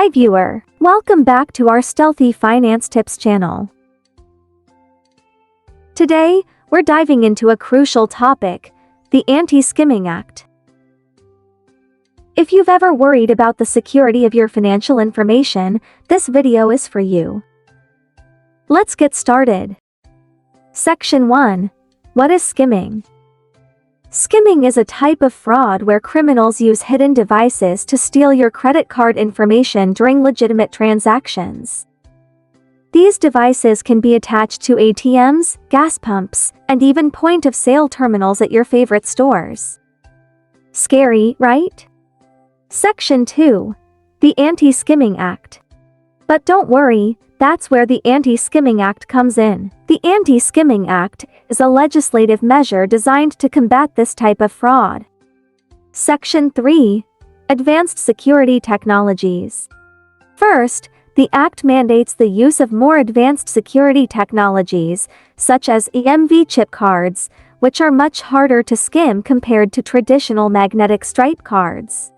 Hi viewer, welcome back to our Stealthy Finance Tips channel. Today, we're diving into a crucial topic, the Anti-Skimming Act. If you've ever worried about the security of your financial information, this video is for you. Let's get started. Section 1. What is skimming? Skimming is a type of fraud where criminals use hidden devices to steal your credit card information during legitimate transactions. These devices can be attached to ATMs, gas pumps, and even point-of-sale terminals at your favorite stores. Scary, right? Section 2. The Anti-Skimming Act. But don't worry, that's where the Anti-Skimming Act comes in. The Anti-Skimming Act is a legislative measure designed to combat this type of fraud. Section 3. Advanced Security Technologies. First, the Act mandates the use of more advanced security technologies, such as EMV chip cards, which are much harder to skim compared to traditional magnetic stripe cards.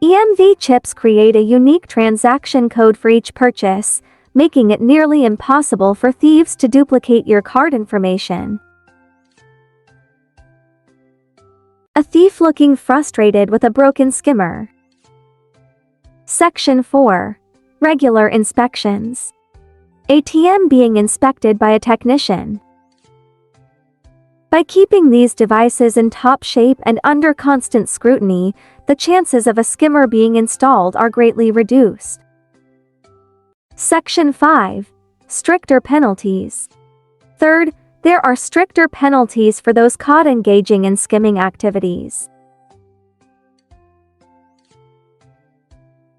EMV chips create a unique transaction code for each purchase, making it nearly impossible for thieves to duplicate your card information. A thief looking frustrated with a broken skimmer. Section 4. Regular inspections. ATM being inspected by a technician. By keeping these devices in top shape and under constant scrutiny, the chances of a skimmer being installed are greatly reduced. Section 5. Stricter penalties. Third, there are stricter penalties for those caught engaging in skimming activities.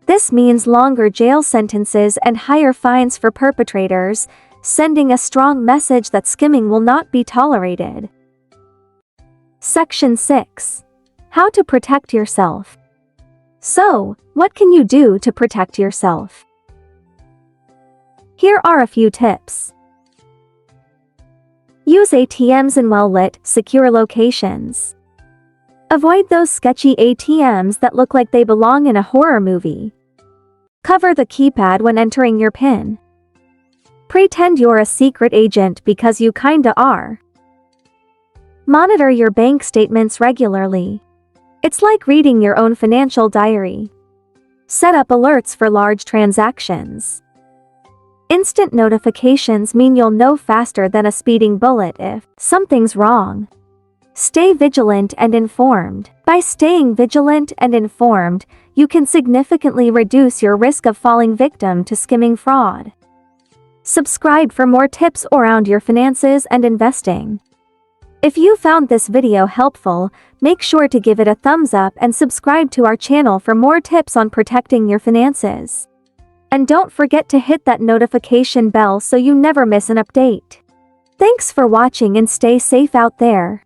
This means longer jail sentences and higher fines for perpetrators, sending a strong message that skimming will not be tolerated. Section 6. How to protect yourself. So, what can you do to protect yourself? Here are a few tips. Use ATMs in well-lit, secure locations. Avoid those sketchy ATMs that look like they belong in a horror movie. Cover the keypad when entering your PIN. Pretend you're a secret agent because you kinda are. Monitor your bank statements regularly. It's like reading your own financial diary. Set up alerts for large transactions. Instant notifications mean you'll know faster than a speeding bullet if something's wrong. Stay vigilant and informed. By staying vigilant and informed, you can significantly reduce your risk of falling victim to skimming fraud. Subscribe for more tips around your finances and investing. If you found this video helpful, make sure to give it a thumbs up and subscribe to our channel for more tips on protecting your finances. And don't forget to hit that notification bell so you never miss an update. Thanks for watching and stay safe out there.